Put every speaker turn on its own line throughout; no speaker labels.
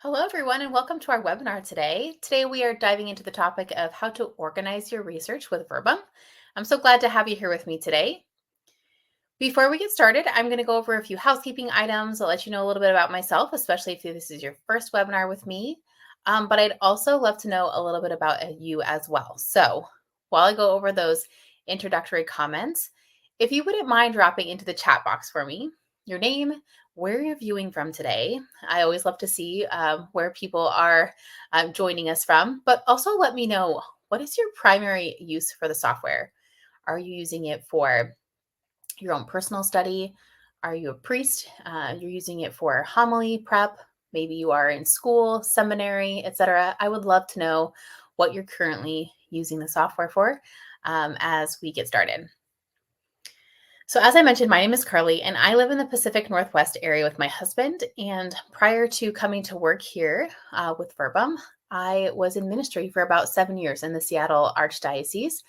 Hello, everyone, and welcome to our webinar today. Today, we are diving into the topic of how to organize your research with Verbum. I'm so glad to have you here with me today. Before we get started, I'm going to go over a few housekeeping items. I'll let you know a little bit about myself, especially if this is your first webinar with me. But I'd also love to know a little bit about you as well. So while I go over those introductory comments, if you wouldn't mind dropping into the chat box for me, your name, where you're viewing from today. I always love to see where people are joining us from, but also let me know, what is your primary use for the software? Are you using it for your own personal study? Are you a priest? You're using it for homily prep. Maybe you are in school, seminary, etc. I would love to know what you're currently using the software for as we get started. So as I mentioned, my name is Carly, and I live in the Pacific Northwest area with my husband. And prior to coming to work here with Verbum, I was in ministry for about 7 years in the Seattle Archdiocese.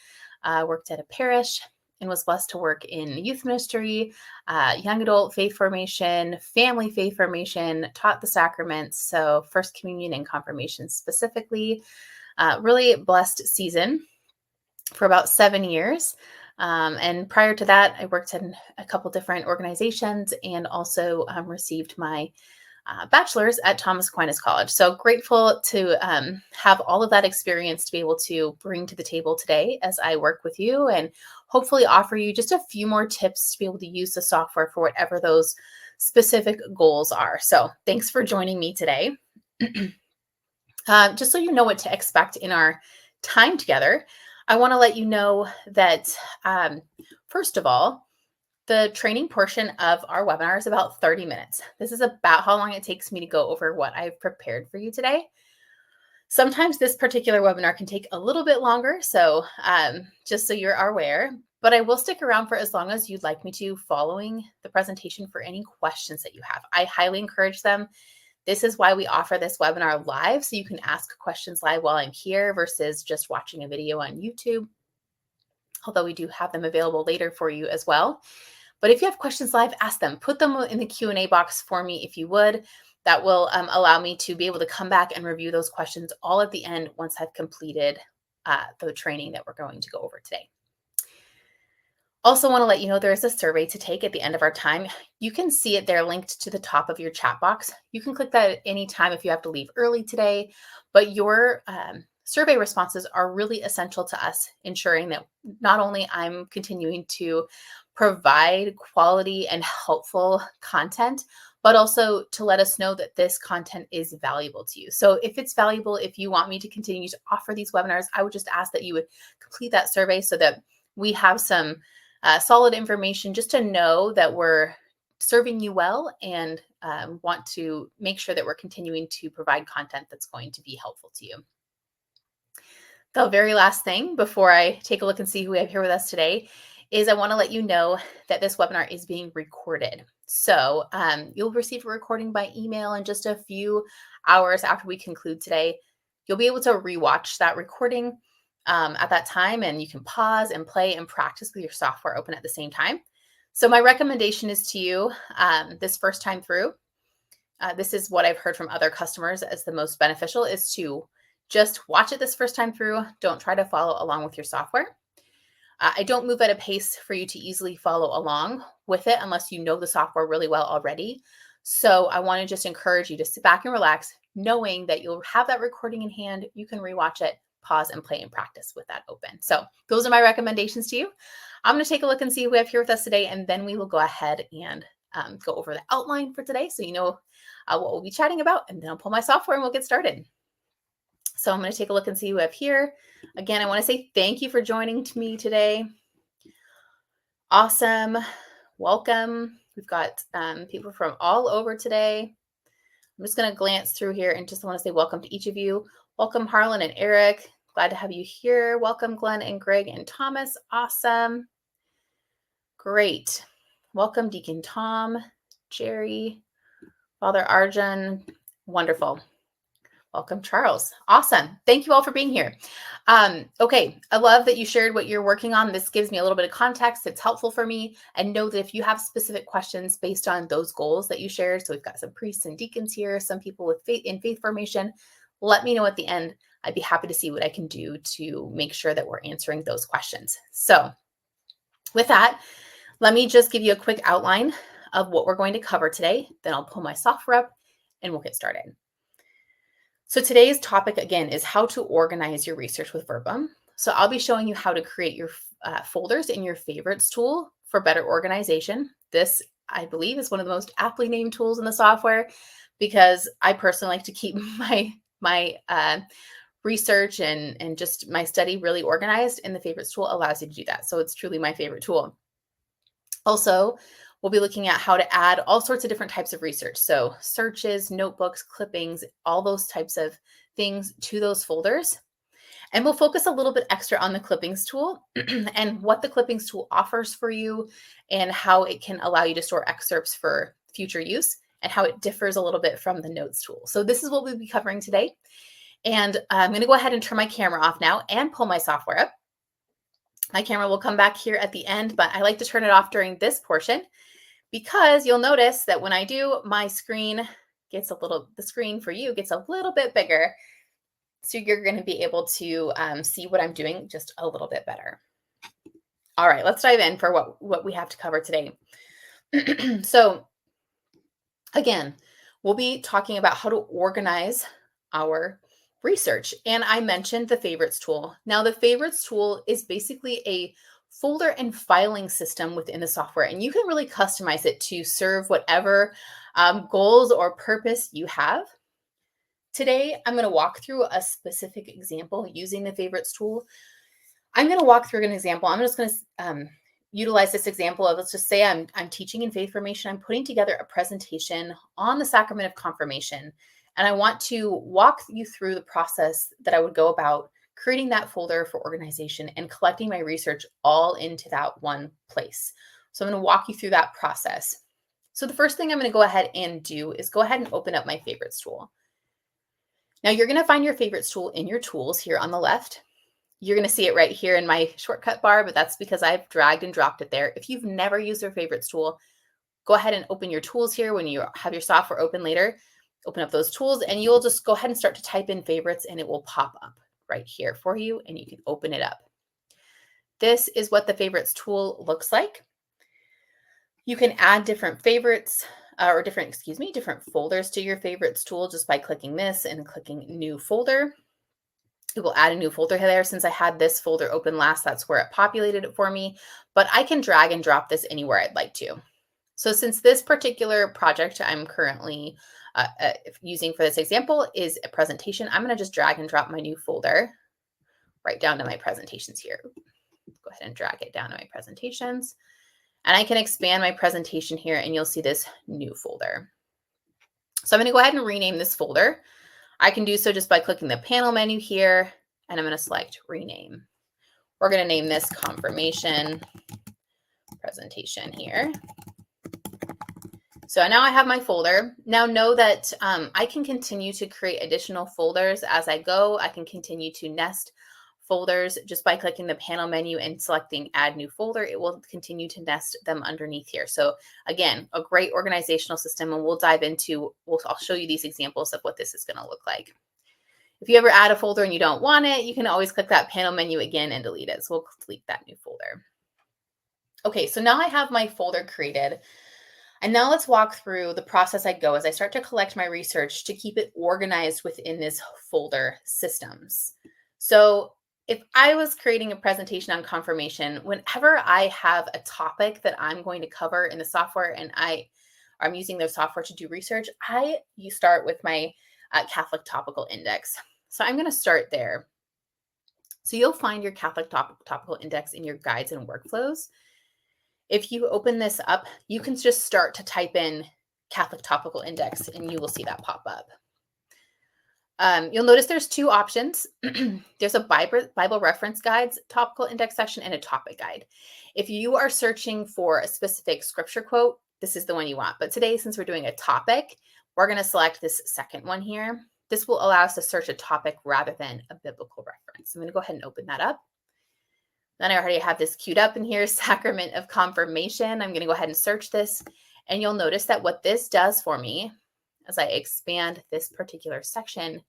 Worked at a parish and was blessed to work in youth ministry, young adult faith formation, family faith formation, taught the sacraments, so First Communion and confirmation specifically. Really blessed season for about 7 years. And prior to that, I worked in a couple different organizations and also received my bachelor's at Thomas Aquinas College. So grateful to have all of that experience to be able to bring to the table today as I work with you and hopefully offer you just a few more tips to be able to use the software for whatever those specific goals are. So thanks for joining me today. Just so you know what to expect in our time together, I want to let you know that, first of all, the training portion of our webinar is about 30 minutes. This is about how long it takes me to go over what I've prepared for you today. Sometimes this particular webinar can take a little bit longer, so just so you're aware, but I will stick around for as long as you'd like me to following the presentation for any questions that you have. I highly encourage them. This is why we offer this webinar live, so you can ask questions live while I'm here versus just watching a video on YouTube, although we do have them available later for you as well. But if you have questions live, ask them. Put them in the Q&A box for me if you would. That will allow me to be able to come back and review those questions all at the end once I've completed the training that we're going to go over today. Also want to let you know there is a survey to take at the end of our time. You can see it there linked to the top of your chat box. You can click that at any time if you have to leave early today, but your survey responses are really essential to us, ensuring that not only I'm continuing to provide quality and helpful content, but also to let us know that this content is valuable to you. So if it's valuable, if you want me to continue to offer these webinars, I would just ask that you would complete that survey so that we have some solid information just to know that we're serving you well and want to make sure that we're continuing to provide content that's going to be helpful to you. The very last thing before I take a look and see who we have here with us today is I want to let you know that this webinar is being recorded. So you'll receive a recording by email in just a few hours after we conclude today. You'll be able to rewatch that recording at that time, and you can pause and play and practice with your software open at the same time. So my recommendation is to you this first time through, this is what I've heard from other customers as the most beneficial, is to just watch it this first time through. Don't try to follow along with your software. I don't move at a pace for you to easily follow along with it unless you know the software really well already. So I want to just encourage you to sit back and relax, knowing that you'll have that recording in hand. You can rewatch it, pause, and play and practice with that open. So those are my recommendations to you. I'm going to take a look and see who we have here with us today, and then we will go ahead and go over the outline for today so you know what we'll be chatting about, and then I'll pull my software and we'll get started. So I'm going to take a look and see who we have here. Again, I want to say thank you for joining me today. Awesome. Welcome. We've got people from all over today. I'm just going to glance through here and just want to say welcome to each of you. Welcome, Harlan and Eric. Glad to have you here. Welcome, Glenn and Greg and Thomas. Awesome. Great. Welcome, Deacon Tom, Jerry, Father Arjun. Wonderful. Welcome, Charles. Awesome. Thank you all for being here. Okay, I love that you shared what you're working on. This gives me a little bit of context. It's helpful for me. And know that if you have specific questions based on those goals that you shared, so we've got some priests and deacons here, some people with faith in faith formation, let me know at the end. I'd be happy to see what I can do to make sure that we're answering those questions. So with that, let me just give you a quick outline of what we're going to cover today. Then I'll pull my software up and we'll get started. So today's topic, again, is how to organize your research with Verbum. So I'll be showing you how to create your folders in your favorites tool for better organization. This, I believe, is one of the most aptly named tools in the software because I personally like to keep my research and just my study really organized, and the favorites tool allows you to do that. So it's truly my favorite tool. Also, we'll be looking at how to add all sorts of different types of research. So searches, notebooks, clippings, all those types of things to those folders. And we'll focus a little bit extra on the clippings tool and what the clippings tool offers for you and how it can allow you to store excerpts for future use and how it differs a little bit from the notes tool. So this is what we'll be covering today. And I'm going to go ahead and turn my camera off now and pull my software up. My camera will come back here at the end, but I like to turn it off during this portion because you'll notice that when I do, my screen gets the screen for you gets a little bit bigger. So you're going to be able to see what I'm doing just a little bit better. All right, let's dive in for what we have to cover today. So again, we'll be talking about how to organize our research. And I mentioned the favorites tool. Now, the favorites tool is basically a folder and filing system within the software, and you can really customize it to serve whatever goals or purpose you have. Today, I'm going to walk through a specific example using the favorites tool. I'm going to walk through an example. I'm just going to utilize this example of, let's just say I'm teaching in faith formation. I'm putting together a presentation on the sacrament of confirmation, and I want to walk you through the process that I would go about creating that folder for organization and collecting my research all into that one place. So I'm going to walk you through that process. So the first thing I'm going to go ahead and do is go ahead and open up my favorites tool. Now you're going to find your favorites tool in your tools here on the left. You're going to see it right here in my shortcut bar, but that's because I've dragged and dropped it there. If you've never used your favorites tool, go ahead and open your tools here when you have your software open later. Open up those tools and you'll just go ahead and start to type in favorites and it will pop up right here for you and you can open it up. This is what the favorites tool looks like. You can add different favorites different folders to your favorites tool just by clicking this and clicking new folder. It will add a new folder there. Since I had this folder open last, that's where it populated it for me, but I can drag and drop this anywhere I'd like to. So since this particular project I'm currently using for this example is a presentation, I'm going to just drag and drop my new folder right down to my presentations here. Go ahead and drag it down to my presentations. And I can expand my presentation here and you'll see this new folder. So I'm going to go ahead and rename this folder. I can do so just by clicking the panel menu here and I'm going to select rename. We're going to name this confirmation presentation here. So now I have my folder. Now know that I can continue to create additional folders as I go. I can continue to nest folders just by clicking the panel menu and selecting add new folder. It will continue to nest them underneath here. So again, a great organizational system, and we'll dive into, I'll show you these examples of what this is going to look like. If you ever add a folder and you don't want it, you can always click that panel menu again and delete it. So we'll delete that new folder. Okay, so now I have my folder created. And now let's walk through the process I go as I start to collect my research to keep it organized within this folder systems. So if I was creating a presentation on confirmation, whenever I have a topic that I'm going to cover in the software and I'm using the software to do research, you start with my Catholic topical index. So I'm going to start there. So you'll find your Catholic topical index in your guides and workflows. If you open this up, you can just start to type in Catholic topical index and you will see that pop up. You'll notice there's two options. There's a Bible reference guides topical index section and a topic guide. If you are searching for a specific scripture quote, this is the one you want. But today, since we're doing a topic, we're going to select this second one here, This will allow us to search a topic rather than a biblical reference. I'm going to go ahead and open that up. Then I already have this queued up in here, Sacrament of Confirmation. I'm going to go ahead and search this. And you'll notice that what this does for me, as I expand this particular section,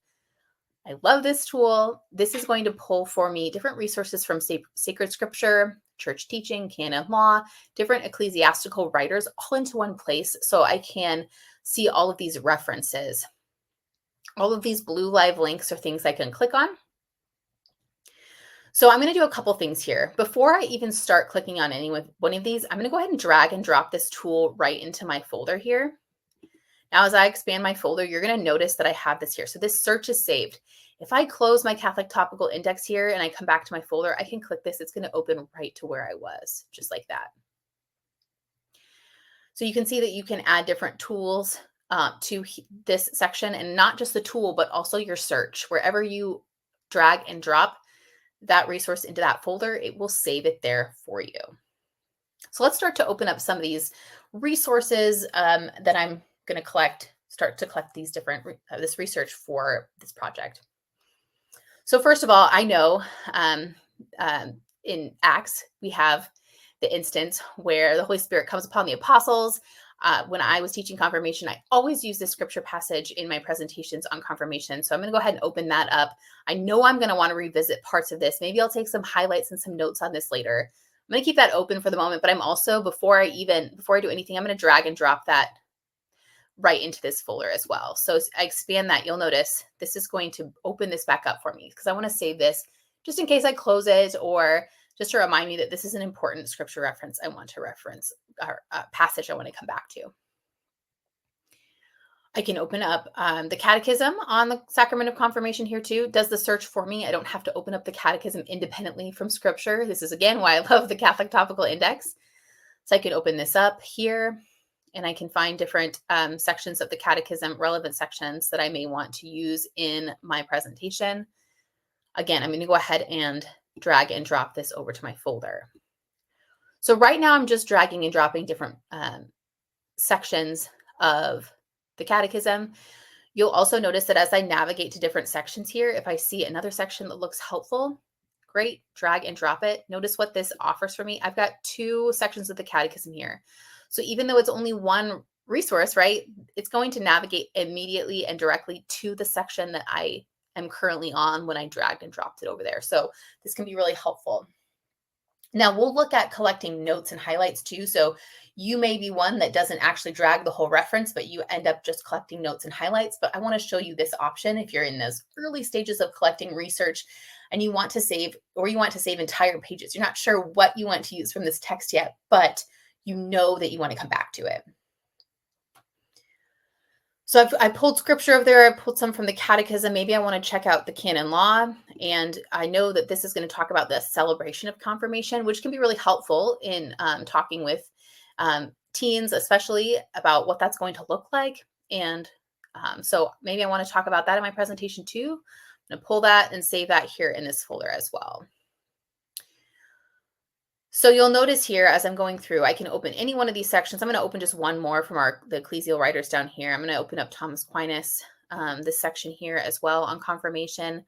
I love this tool. This is going to pull for me different resources from sacred scripture, church teaching, canon law, different ecclesiastical writers, all into one place. So I can see all of these references. All of these blue live links are things I can click on. So I'm going to do a couple things here. Before I even start clicking on any one of these, I'm going to go ahead and drag and drop this tool right into my folder here. Now, as I expand my folder, you're going to notice that I have this here. So this search is saved. If I close my Catholic Topical Index here and I come back to my folder, I can click this. It's going to open right to where I was, just like that. So you can see that you can add different tools to this section, and not just the tool, but also your search. Wherever you drag and drop that resource into that folder, it will save it there for you. So let's start to open up some of these resources that I'm going to start to collect these different, this research for this project. So first of all, I know in Acts, we have the instance where the Holy Spirit comes upon the apostles. When I was teaching confirmation, I always use this scripture passage in my presentations on confirmation. So I'm going to go ahead and open that up. I know I'm going to want to revisit parts of this. Maybe I'll take some highlights and some notes on this later. I'm going to keep that open for the moment, but I'm also, before I do anything, I'm going to drag and drop that right into this folder as well. So as I expand that, you'll notice this is going to open this back up for me because I want to save this just in case I close it, or just to remind me that this is an important scripture reference I want to reference, or passage I want to come back to. I can open up the catechism on the Sacrament of Confirmation here too. Does the search for me. I don't have to open up the catechism independently from scripture. This is, again, why I love the Catholic Topical Index. So I can open this up here, and I can find different sections of the catechism, relevant sections that I may want to use in my presentation. Again, I'm going to go ahead and drag and drop this over to my folder. So right now I'm just dragging and dropping different sections of the catechism. You'll also notice that as I navigate to different sections here, if I see another section that looks helpful, great, drag and drop it. Notice what this offers for me. I've got 2 sections of the catechism here. So even though it's only one resource, right, it's going to navigate immediately and directly to the section that I am currently on when I dragged and dropped it over there. So this can be really helpful. Now we'll look at collecting notes and highlights too. So you may be one that doesn't actually drag the whole reference, but you end up just collecting notes and highlights. But I want to show you this option if you're in those early stages of collecting research and you want to save, or you want to save entire pages. You're not sure what you want to use from this text yet, but you know that you want to come back to it. So I pulled scripture over there. I pulled some from the catechism. Maybe I want to check out the canon law. And I know that this is going to talk about the celebration of confirmation, which can be really helpful in talking with teens, especially about what that's going to look like. And so maybe I want to talk about that in my presentation too. I'm going to pull that and save that here in this folder as well. So you'll notice here as I'm going through, I can open any one of these sections. I'm going to open just one more from the ecclesial writers down here. I'm going to open up Thomas Aquinas, this section here as well on confirmation.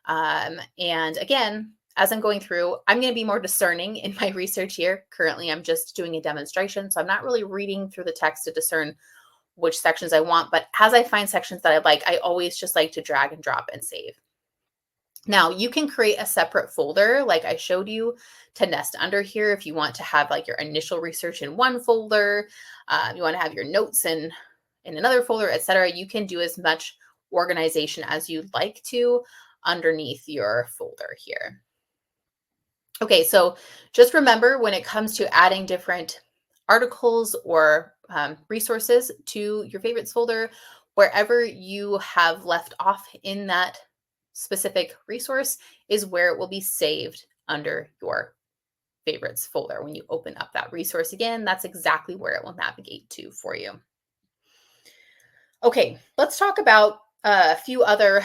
And again, as I'm going through, I'm going to be more discerning in my research here. Currently, I'm just doing a demonstration, so I'm not really reading through the text to discern which sections I want. But as I find sections that I like, I always just like to drag and drop and save. Now you can create a separate folder like I showed you to nest under here. If you want to have like your initial research in one folder, you want to have your notes in another folder, etc. You can do as much organization as you'd like to underneath your folder here. Okay, so just remember when it comes to adding different articles or resources to your favorites folder, wherever you have left off in that specific resource is where it will be saved under your favorites folder. When you open up that resource again, that's exactly where it will navigate to for you. Okay, let's talk about a few other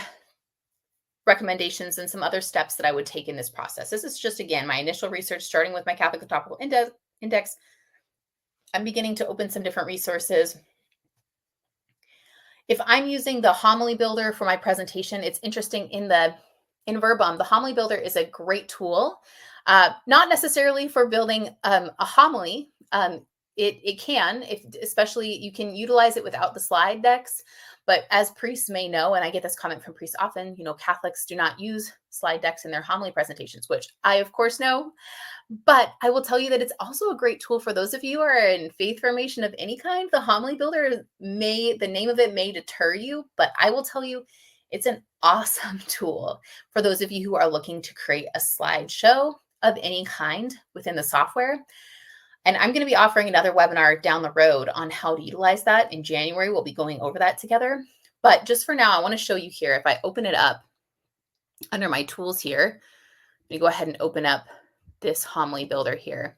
recommendations and some other steps that I would take in this process. This is just, again, my initial research starting with my Catholic Topical Index. I'm beginning to open some different resources. If I'm using the homily builder for my presentation, it's interesting in Verbum, the homily builder is a great tool, not necessarily for building a homily. It can, if especially you can utilize it without the slide decks. But as priests may know, and I get this comment from priests often, Catholics do not use slide decks in their homily presentations, which I of course know. But I will tell you that it's also a great tool for those of you who are in faith formation of any kind. The homily builder the name of it may deter you, but I will tell you it's an awesome tool for those of you who are looking to create a slideshow of any kind within the software. And I'm going to be offering another webinar down the road on how to utilize that in January. We'll be going over that together. But just for now, I want to show you here. If I open it up under my tools here, let me go ahead and open up this homily builder here.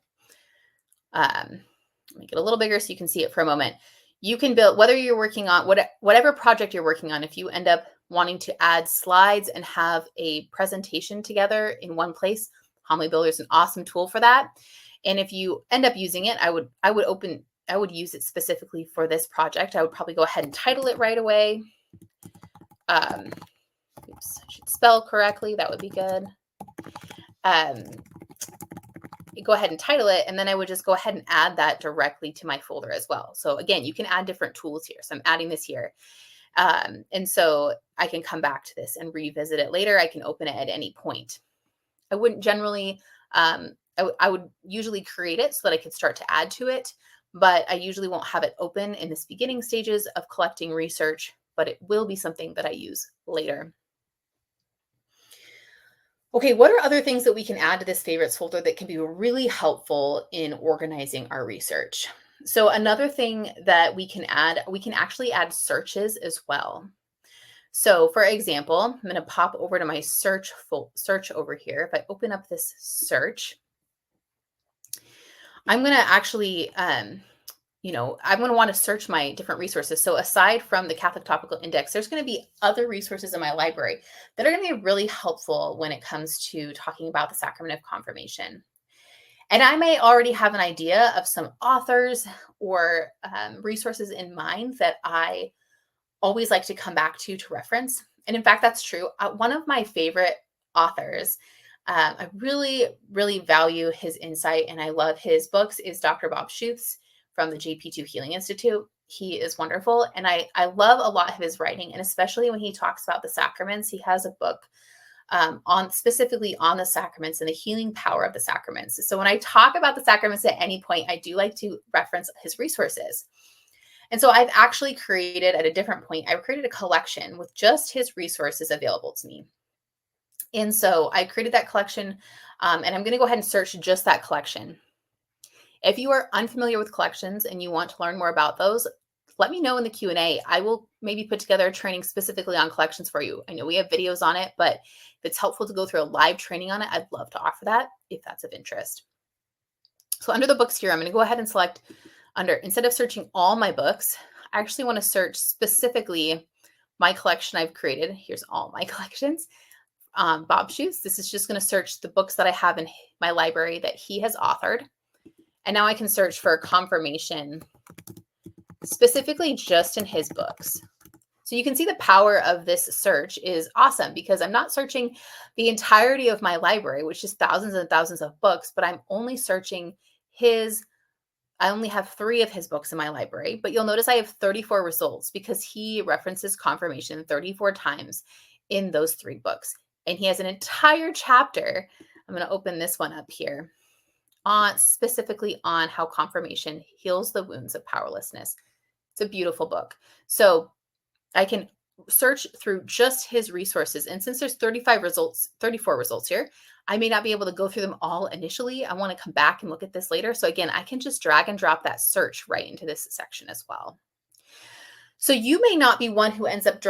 Make it a little bigger so you can see it for a moment. You can build, whether you're working on whatever project you're working on, if you end up wanting to add slides and have a presentation together in one place, homily builder is an awesome tool for that. And if you end up using it, I would use it specifically for this project. I would probably go ahead and title it right away. Oops, I should spell correctly. That would be good. Go ahead and title it, and then I would just go ahead and add that directly to my folder as well. So again, you can add different tools here. So I'm adding this here. And so I can come back to this and revisit it later. I can open it at any point. I wouldn't generally, I would usually create it so that I could start to add to it, but I usually won't have it open in this beginning stages of collecting research, but it will be something that I use later. Okay, what are other things that we can add to this favorites folder that can be really helpful in organizing our research? So another thing that we can actually add searches as well. So for example, I'm going to pop over to my search over here. If I open up this search, I'm going to actually, I'm going to want to search my different resources. So aside from the Catholic Topical Index, there's going to be other resources in my library that are going to be really helpful when it comes to talking about the sacrament of confirmation. And I may already have an idea of some authors or resources in mind that I always like to come back to reference. And in fact, that's true. One of my favorite authors, I really, really value his insight and I love his books, is Dr. Bob Schuth's from the JP2 Healing Institute. He is wonderful. And I love a lot of his writing, and especially when he talks about the sacraments. He has a book specifically on the sacraments and the healing power of the sacraments. So when I talk about the sacraments at any point, I do like to reference his resources. And so I've actually created at a different point, I've created a collection with just his resources available to me. And so I created that collection, and I'm going to go ahead and search just that collection. If you are unfamiliar with collections and you want to learn more about those, let me know in the Q&A. I will maybe put together a training specifically on collections for you. I know we have videos on it, but if it's helpful to go through a live training on it, I'd love to offer that if that's of interest. So under the books here, I'm going to go ahead and select instead of searching all my books, I actually want to search specifically my collection I've created. Here's all my collections. Bob Schuth. This is just going to search the books that I have in my library that he has authored. And now I can search for confirmation specifically just in his books. So you can see the power of this search is awesome because I'm not searching the entirety of my library, which is thousands and thousands of books, but I'm only searching I only have 3 of his books in my library, but you'll notice I have 34 results because he references confirmation 34 times in those 3 books. And he has an entire chapter. I'm going to open this one up here specifically on how confirmation heals the wounds of powerlessness. It's a beautiful book. So I can search through just his resources. And since there's 34 results here, I may not be able to go through them all initially. I want to come back and look at this later. So again, I can just drag and drop that search right into this section as well. So you may not be one who ends up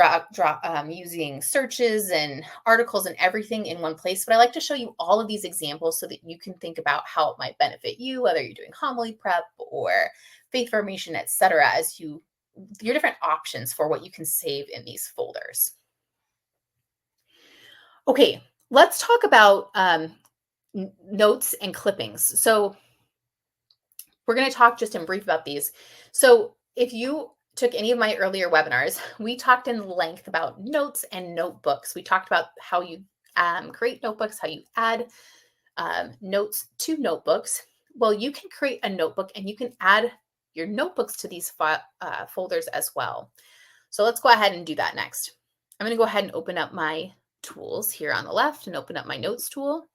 using searches and articles and everything in one place, but I like to show you all of these examples so that you can think about how it might benefit you, whether you're doing homily prep or faith formation, etc., as your different options for what you can save in these folders. Okay, let's talk about notes and clippings. So we're going to talk just in brief about these. So if you took any of my earlier webinars, we talked in length about notes and notebooks. We talked about how you create notebooks, how you add notes to notebooks. Well, you can create a notebook and you can add your notebooks to these folders as well. So let's go ahead and do that next. I'm going to go ahead and open up my tools here on the left and open up my notes tool.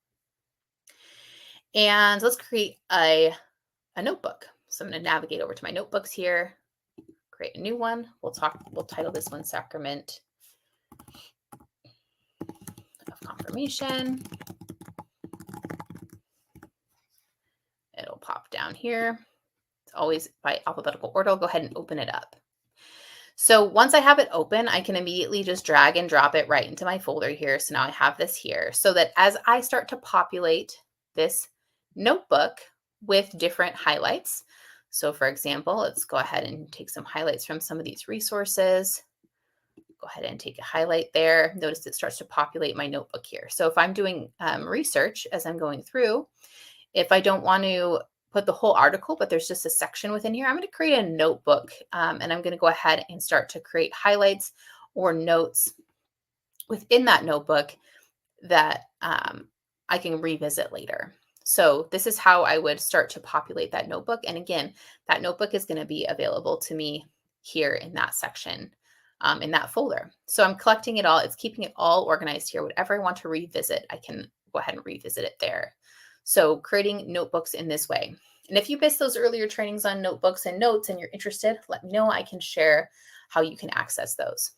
And let's create a notebook. So I'm going to navigate over to my notebooks here, create a new one. We'll title this one Sacrament of Confirmation. It'll pop down here. It's always by alphabetical order. I'll go ahead and open it up. So once I have it open, I can immediately just drag and drop it right into my folder here. So now I have this here so that as I start to populate this notebook with different highlights. So for example, let's go ahead and take some highlights from some of these resources. Go ahead and take a highlight there. Notice it starts to populate my notebook here. So if I'm doing research as I'm going through, if I don't want to put the whole article, but there's just a section within here, I'm going to create a notebook and I'm going to go ahead and start to create highlights or notes within that notebook that I can revisit later. So this is how I would start to populate that notebook. And again, that notebook is going to be available to me here in that section, in that folder. So I'm collecting it all. It's keeping it all organized here. Whatever I want to revisit, I can go ahead and revisit it there. So creating notebooks in this way. And if you missed those earlier trainings on notebooks and notes and you're interested, let me know. I can share how you can access those.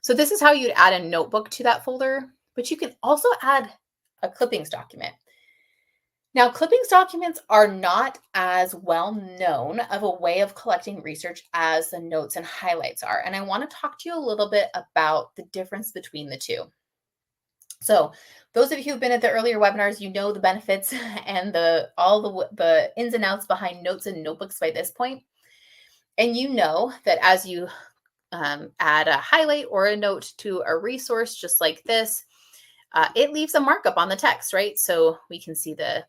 So this is how you'd add a notebook to that folder, but you can also add a clippings document. Now, clippings documents are not as well known of a way of collecting research as the notes and highlights are. And I want to talk to you a little bit about the difference between the two. So those of you who've been at the earlier webinars, you know the benefits and all the ins and outs behind notes and notebooks by this point. And you know that as you add a highlight or a note to a resource just like this, it leaves a markup on the text, right? So we can see the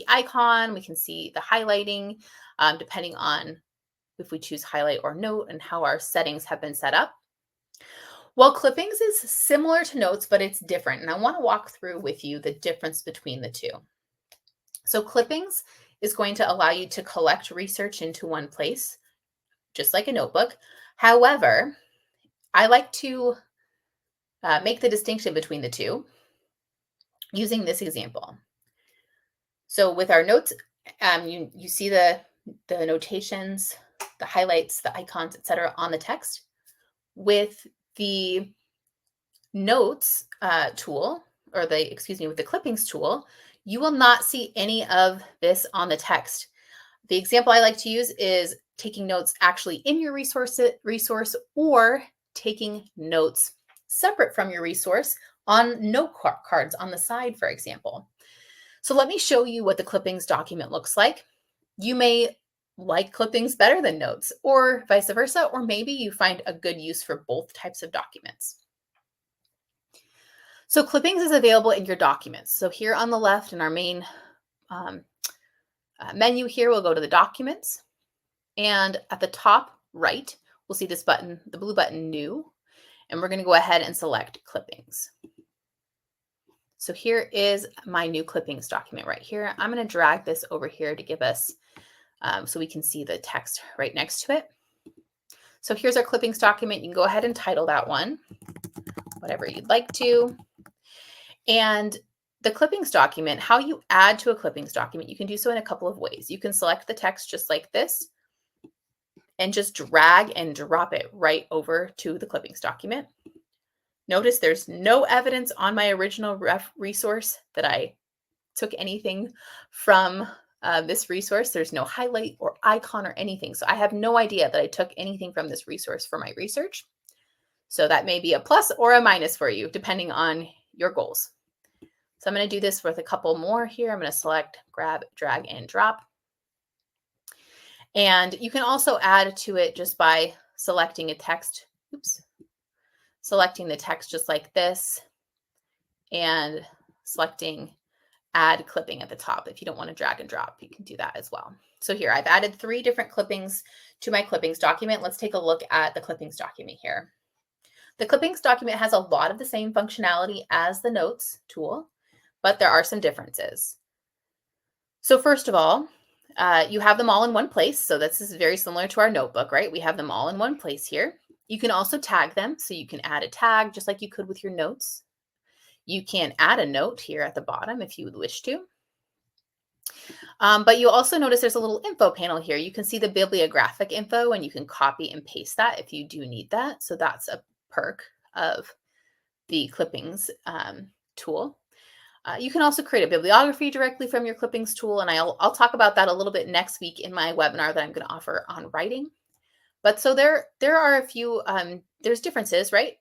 icon, we can see the highlighting, depending on if we choose highlight or note and how our settings have been set up. Well, clippings is similar to notes, but it's different. And I want to walk through with you the difference between the two. So clippings is going to allow you to collect research into one place, just like a notebook. However, I like to make the distinction between the two using this example. So with our notes, you see the notations, the highlights, the icons, etc. on the text. With the notes tool, or with the clippings tool, you will not see any of this on the text. The example I like to use is taking notes actually in your resource or taking notes separate from your resource on note cards on the side, for example. So let me show you what the clippings document looks like. You may like clippings better than notes, or vice versa, or maybe you find a good use for both types of documents. So clippings is available in your documents. So here on the left in our main menu here, we'll go to the documents. And at the top right, we'll see this button, the blue button, new. And we're going to go ahead and select clippings. So here is my new clippings document right here. I'm going to drag this over here to give us, so we can see the text right next to it. So here's our clippings document. You can go ahead and title that one, whatever you'd like to. And the clippings document, how you add to a clippings document, you can do so in a couple of ways. You can select the text just like this and just drag and drop it right over to the clippings document. Notice there's no evidence on my original resource that I took anything from this resource. There's no highlight or icon or anything. So I have no idea that I took anything from this resource for my research. So that may be a plus or a minus for you, depending on your goals. So I'm going to do this with a couple more here. I'm going to select, grab, drag, and drop. And you can also add to it just by selecting a text. Selecting the text just like this and selecting add clipping at the top. If you don't want to drag and drop, you can do that as well. So here I've added 3 different clippings to my clippings document. Let's take a look at the clippings document here. The clippings document has a lot of the same functionality as the notes tool, but there are some differences. So first of all, you have them all in one place. So this is very similar to our notebook, right? We have them all in one place here. You can also tag them. So you can add a tag just like you could with your notes. You can add a note here at the bottom if you would wish to. But you'll also notice there's a little info panel here. You can see the bibliographic info and you can copy and paste that if you do need that. So that's a perk of the clippings tool. You can also create a bibliography directly from your clippings tool, and I'll talk about that a little bit next week in my webinar that I'm going to offer on writing. But so there are a few, there's differences, right?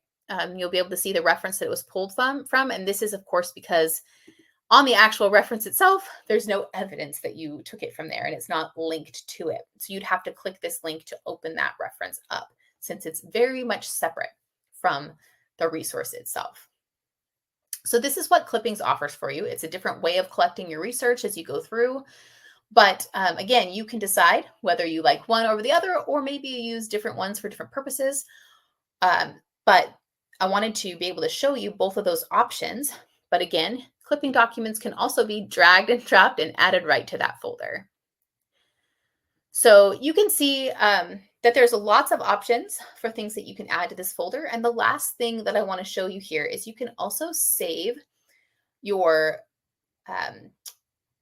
You'll be able to see the reference that it was pulled from, and this is, of course, because on the actual reference itself, there's no evidence that you took it from there, and it's not linked to it. So you'd have to click this link to open that reference up, since it's very much separate from the resource itself. So this is what clippings offers for you. It's a different way of collecting your research as you go through. But again, you can decide whether you like one over the other, or maybe you use different ones for different purposes. But I wanted to be able to show you both of those options. But again, clipping documents can also be dragged and dropped and added right to that folder. So you can see that there's lots of options for things that you can add to this folder. And the last thing that I want to show you here is you can also save your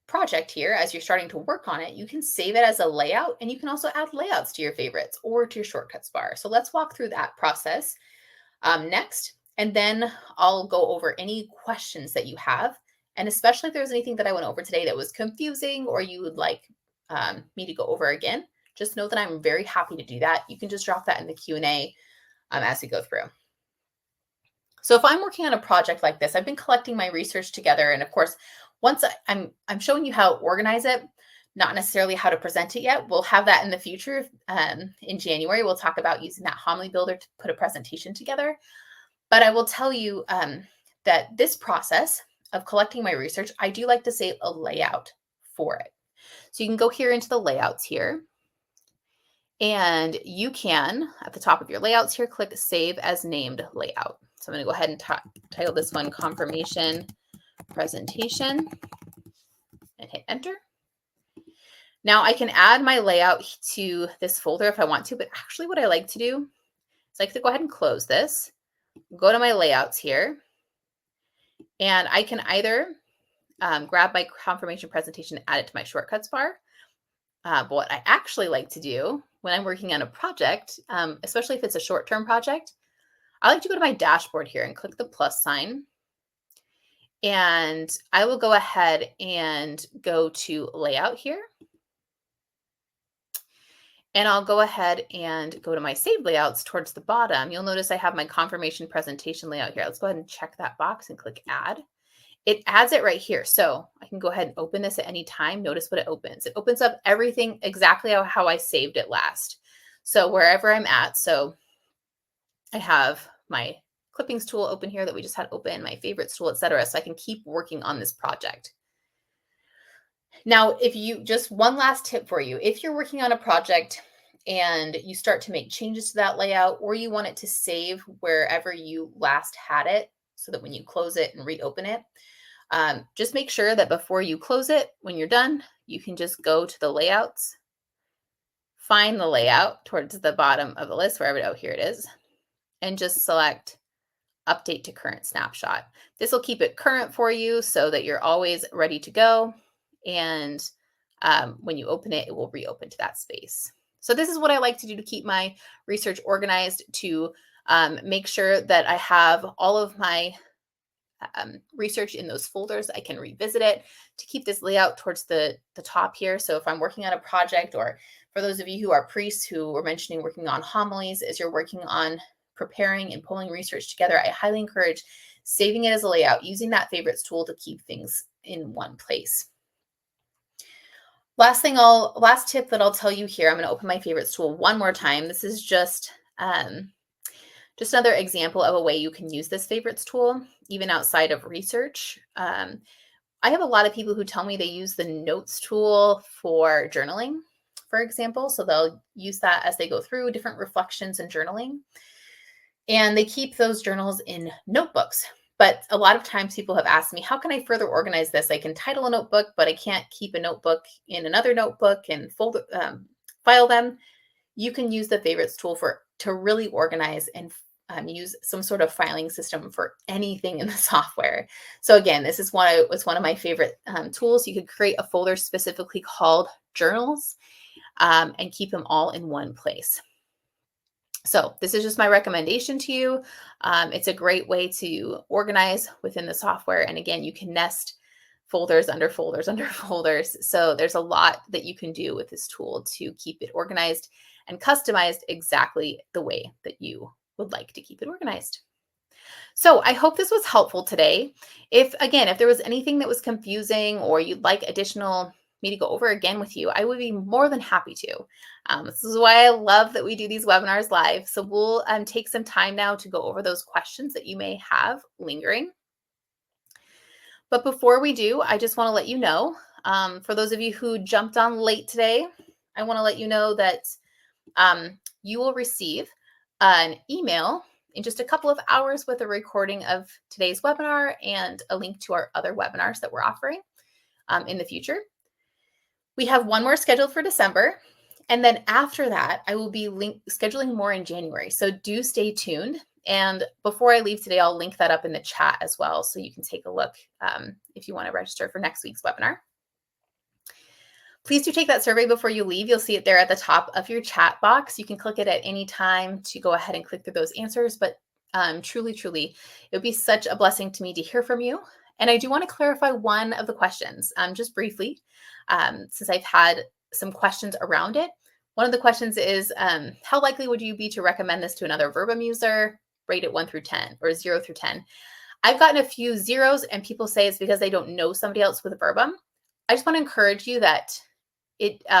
project here as you're starting to work on it. You can save it as a layout, and you can also add layouts to your favorites or to your shortcuts bar. So let's walk through that process next, and then I'll go over any questions that you have. And especially if there's anything that I went over today that was confusing or you would like me to go over again, just know that I'm very happy to do that. You can just drop that in the Q&A as we go through. So if I'm working on a project like this, I've been collecting my research together. And of course, once I'm showing you how to organize it, not necessarily how to present it yet. We'll have that in the future. In January, we'll talk about using that homily builder to put a presentation together. But I will tell you that this process of collecting my research, I do like to save a layout for it. So you can go here into the layouts here. And you can, at the top of your layouts here, click Save as Named Layout. So I'm going to go ahead and title this one Confirmation Presentation and hit Enter. Now I can add my layout to this folder if I want to, but actually what I like to do is I like to go ahead and close this, go to my layouts here, and I can either grab my confirmation presentation and add it to my shortcuts bar. But what I actually like to do when I'm working on a project, especially if it's a short-term project, I like to go to my dashboard here and click the plus sign. And I will go ahead and go to layout here. And I'll go ahead and go to my saved layouts towards the bottom. You'll notice I have my confirmation presentation layout here. Let's go ahead and check that box and click add. It adds it right here. So I can go ahead and open this at any time. Notice what it opens. It opens up everything exactly how I saved it last. So wherever I'm at, so I have my clippings tool open here that we just had open, my favorites tool, etc. So I can keep working on this project. Now, just one last tip for you, if you're working on a project and you start to make changes to that layout, or you want it to save wherever you last had it, so that when you close it and reopen it, just make sure that before you close it, when you're done, you can just go to the layouts, find the layout towards the bottom of the list, wherever, oh, here it is, and just select Update to Current Snapshot. This will keep it current for you so that you're always ready to go. And when you open it, it will reopen to that space. So this is what I like to do to keep my research organized, to make sure that I have all of my research in those folders. I can revisit it to keep this layout towards the top here. So if I'm working on a project, or for those of you who are priests who were mentioning working on homilies, as you're working on preparing and pulling research together, I highly encourage saving it as a layout, using that favorites tool to keep things in one place. Last tip that I'll tell you here, I'm going to open my favorites tool one more time. This is just another example of a way you can use this favorites tool, even outside of research. I have a lot of people who tell me they use the notes tool for journaling. for example. So they'll use that as they go through different reflections and journaling. And they keep those journals in notebooks. But a lot of times people have asked me, how can I further organize this? I can title a notebook, but I can't keep a notebook in another notebook and file them. You can use the favorites tool to really organize and use some sort of filing system for anything in the software. So again, this is was one of my favorite tools. You could create a folder specifically called journals and keep them all in one place. So this is just my recommendation to you. It's a great way to organize within the software. And again, you can nest folders under folders under folders. So there's a lot that you can do with this tool to keep it organized and customized exactly the way that you would like to keep it organized. So I hope this was helpful today. If there was anything that was confusing or you'd like me to go over again with you, I would be more than happy to. This is why I love that we do these webinars live. So we'll take some time now to go over those questions that you may have lingering. But before we do, I just want to let you know, for those of you who jumped on late today, I want to let you know that you will receive an email in just a couple of hours with a recording of today's webinar and a link to our other webinars that we're offering in the future. We have one more scheduled for December. And then after that, I will be scheduling more in January. So do stay tuned. And before I leave today, I'll link that up in the chat as well. So you can take a look if you want to register for next week's webinar. Please do take that survey before you leave. You'll see it there at the top of your chat box. You can click it at any time to go ahead and click through those answers. But truly, it would be such a blessing to me to hear from you. And I do want to clarify one of the questions just briefly, since I've had some questions around it. One of the questions is, how likely would you be to recommend this to another Verbum user? Rate it 1 through 10 or 0 through 10. I've gotten a few zeros and people say it's because they don't know somebody else with Verbum. I just want to encourage you that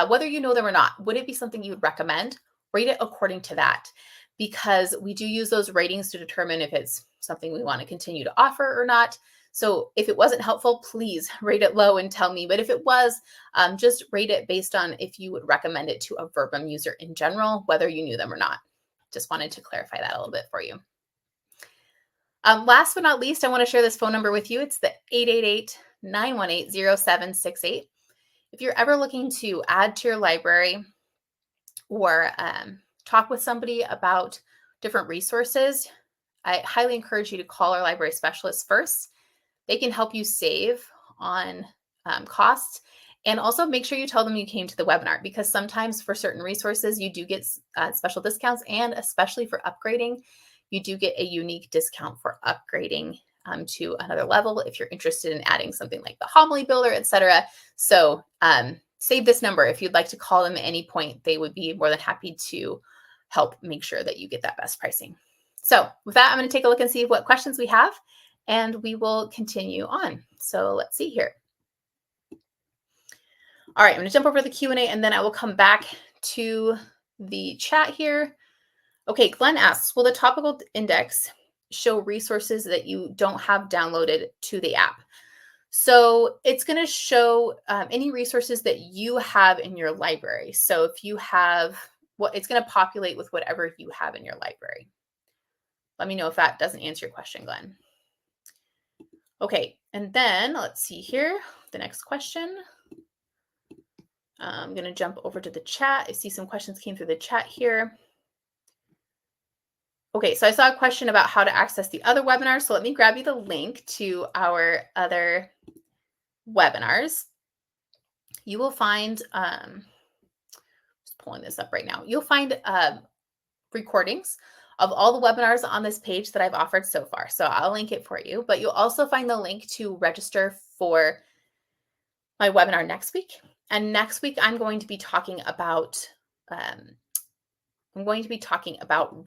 whether you know them or not, would it be something you would recommend? Rate it according to that, because we do use those ratings to determine if it's something we want to continue to offer or not. So if it wasn't helpful, please rate it low and tell me. But if it was, just rate it based on if you would recommend it to a Verbum user in general, whether you knew them or not. Just wanted to clarify that a little bit for you. Last but not least, I want to share this phone number with you. It's the 888-918-0768. If you're ever looking to add to your library or talk with somebody about different resources, I highly encourage you to call our library specialist first. They can help you save on costs, and also make sure you tell them you came to the webinar, because sometimes for certain resources, you do get special discounts, and especially for upgrading, you do get a unique discount for upgrading to another level if you're interested in adding something like the homily builder, etc. So save this number. If you'd like to call them at any point, they would be more than happy to help make sure that you get that best pricing. So with that, I'm going to take a look and see what questions we have, and we will continue on. So let's see here. All right, I'm going to jump over to the Q&A, and then I will come back to the chat here. Okay, Glenn asks, will the topical index show resources that you don't have downloaded to the app? So it's going to show any resources that you have in your library. So if you have, it's going to populate with whatever you have in your library. Let me know if that doesn't answer your question, Glenn. Okay, and then let's see here, the next question. I'm going to jump over to the chat. I see some questions came through the chat here. Okay, so I saw a question about how to access the other webinars. So let me grab you the link to our other webinars. You will find, just pulling this up right now, you'll find recordings of all the webinars on this page that I've offered so far. So I'll link it for you, but you'll also find the link to register for my webinar next week. And next week, I'm going to be talking about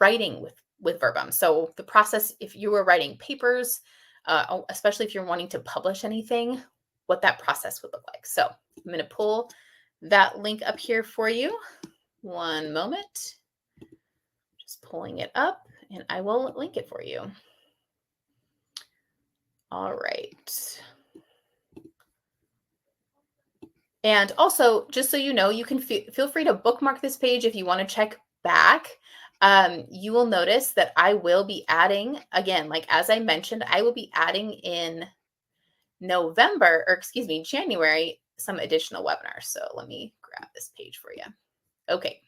writing with Verbum. So the process, if you were writing papers, especially if you're wanting to publish anything, what that process would look like. So I'm going to pull that link up here for you. One moment. Just pulling it up, and I will link it for you. All right. And also, just so you know, you can feel free to bookmark this page if you want to check back. You will notice that I will be adding, again, like as I mentioned, I will be adding in November, or excuse me, January, some additional webinars. So let me grab this page for you. Okay.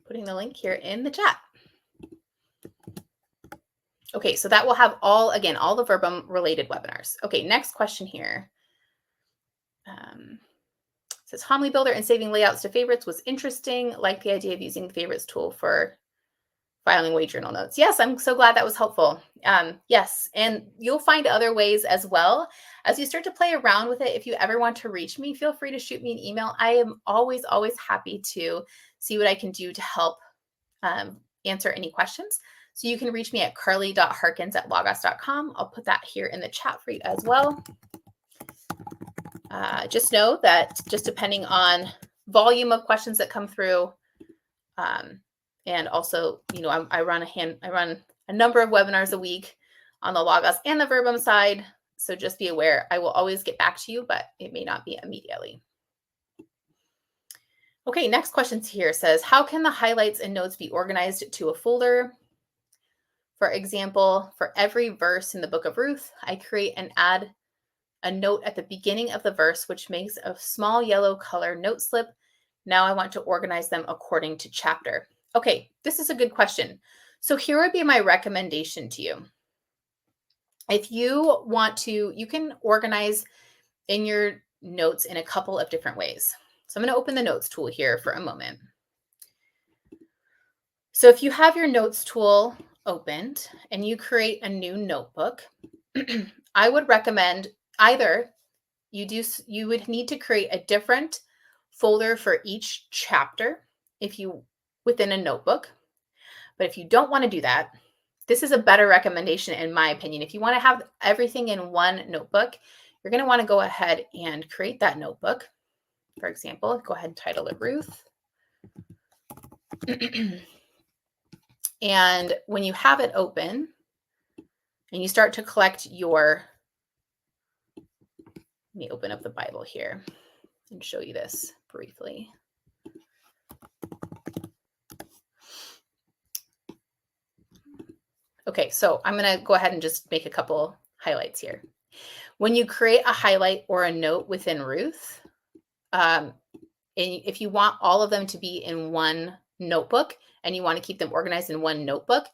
Putting the link here in the chat. Okay, so that will have all the Verbum related webinars. Okay, next question here. Says Homily Builder and saving layouts to favorites was interesting. Like the idea of using the favorites tool for filing wage journal notes. Yes, I'm so glad that was helpful. Yes, and you'll find other ways as well. As you start to play around with it, if you ever want to reach me, feel free to shoot me an email. I am always happy to see what I can do to help answer any questions. So you can reach me at carly.harkins@logos.com. I'll put that here in the chat for you as well. Just know that just depending on volume of questions that come through, and also, you know, I run a number of webinars a week on the Logos and the Verbum side. So just be aware, I will always get back to you, but it may not be immediately. Okay, next question here says, how can the highlights and notes be organized to a folder? For example, for every verse in the book of Ruth, I create and add a note at the beginning of the verse, which makes a small yellow color note slip. Now I want to organize them according to chapter. Okay, this is a good question. So here would be my recommendation to you. If you want to, you can organize in your notes in a couple of different ways. So I'm going to open the notes tool here for a moment. So if you have your notes tool opened and you create a new notebook, I would recommend either you would need to create a different folder for each chapter within a notebook. But if you don't want to do that, this is a better recommendation in my opinion. If you want to have everything in one notebook, you're going to want to go ahead and create that notebook. For example, go ahead and title it Ruth. And when you have it open and you start to collect let me open up the Bible here and show you this briefly. Okay, so I'm going to go ahead and just make a couple highlights here. When you create a highlight or a note within Ruth, and if you want all of them to be in one notebook and you want to keep them organized in one notebook,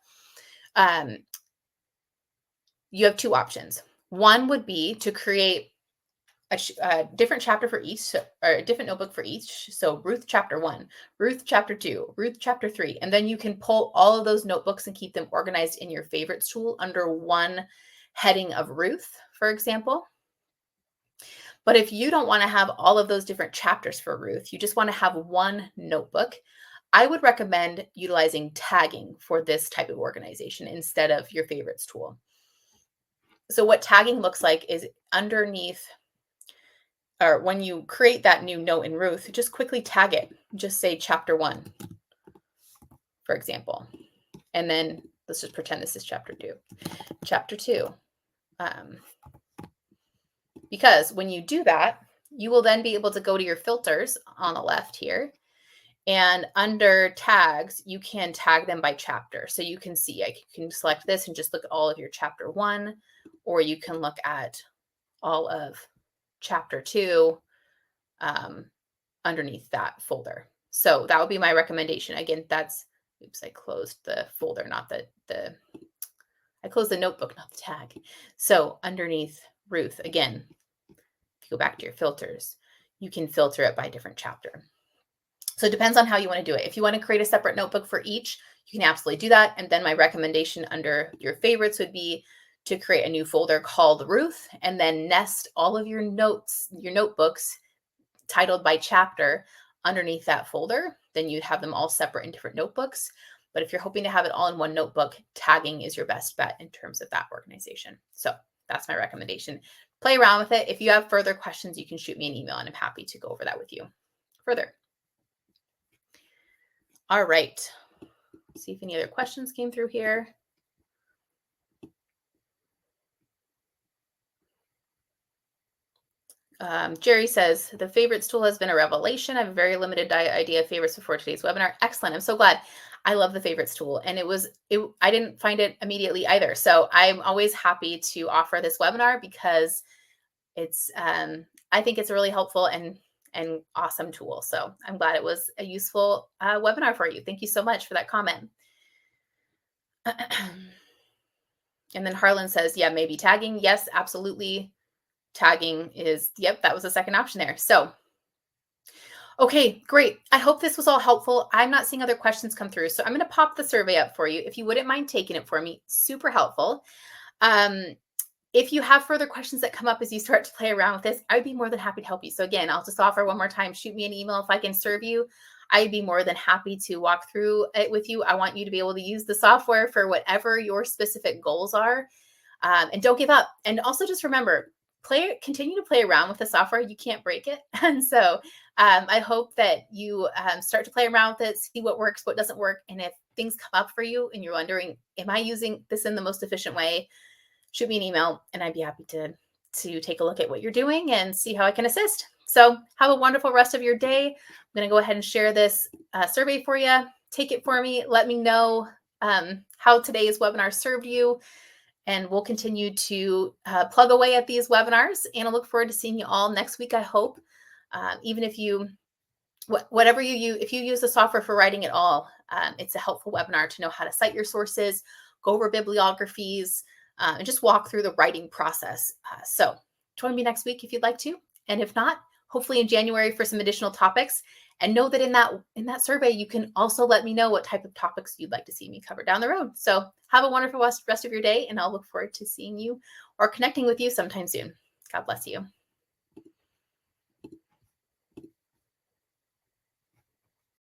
you have two options. One would be to create a different chapter for each, or a different notebook for each. So Ruth chapter 1, Ruth chapter 2, Ruth chapter 3, and then you can pull all of those notebooks and keep them organized in your favorites tool under one heading of Ruth, for example. But if you don't want to have all of those different chapters for Ruth, you just want to have one notebook, I would recommend utilizing tagging for this type of organization instead of your favorites tool. So what tagging looks like is underneath, or when you create that new note in Ruth, just quickly tag it. Just say chapter 1, for example. And then let's just pretend this is chapter 2. Chapter 2. Because when you do that, you will then be able to go to your filters on the left here. And under tags, you can tag them by chapter. So you can see, you can select this and just look at all of your chapter 1, or you can look at all of chapter 2 underneath that folder. So that would be my recommendation. Again, oops, I closed the folder, not I closed the notebook, not the tag. So underneath Ruth, again, if you go back to your filters, you can filter it by different chapter. So it depends on how you want to do it. If you want to create a separate notebook for each, you can absolutely do that. And then my recommendation under your favorites would be to create a new folder called Ruth, and then nest all of your notes, your notebooks titled by chapter underneath that folder. Then you'd have them all separate in different notebooks. But if you're hoping to have it all in one notebook, tagging is your best bet in terms of that organization. So that's my recommendation. Play around with it. If you have further questions, you can shoot me an email and I'm happy to go over that with you further. All right. See if any other questions came through here. Jerry says, the favorites tool has been a revelation. I have a very limited idea of favorites before today's webinar. Excellent. I'm so glad. I love the favorites tool. And I didn't find it immediately either. So I'm always happy to offer this webinar because it's, I think it's a really helpful and awesome tool. So I'm glad it was a useful webinar for you. Thank you so much for that comment. And then Harlan says, yeah, maybe tagging. Yes, absolutely. Tagging is, yep, that was the second option there. So, okay, great. I hope this was all helpful. I'm not seeing other questions come through. So I'm going to pop the survey up for you. If you wouldn't mind taking it for me, super helpful. If you have further questions that come up as you start to play around with this, I'd be more than happy to help you. So again, I'll just offer one more time, shoot me an email if I can serve you. I'd be more than happy to walk through it with you. I want you to be able to use the software for whatever your specific goals are. And don't give up. And also just remember, continue to play around with the software. You can't break it. And so I hope that you start to play around with it, see what works, what doesn't work. And if things come up for you and you're wondering, am I using this in the most efficient way? Shoot me an email and I'd be happy to take a look at what you're doing and see how I can assist. So have a wonderful rest of your day. I'm going to go ahead and share this survey for you. Take it for me. Let me know how today's webinar served you. And we'll continue to plug away at these webinars. And I look forward to seeing you all next week, I hope. Even if you, whatever you use, if you use the software for writing at all, it's a helpful webinar to know how to cite your sources, go over bibliographies, and just walk through the writing process. So join me next week if you'd like to. And if not, hopefully in January for some additional topics. And know that in that survey, you can also let me know what type of topics you'd like to see me cover down the road. So have a wonderful rest of your day, and I'll look forward to seeing you or connecting with you sometime soon. God bless you.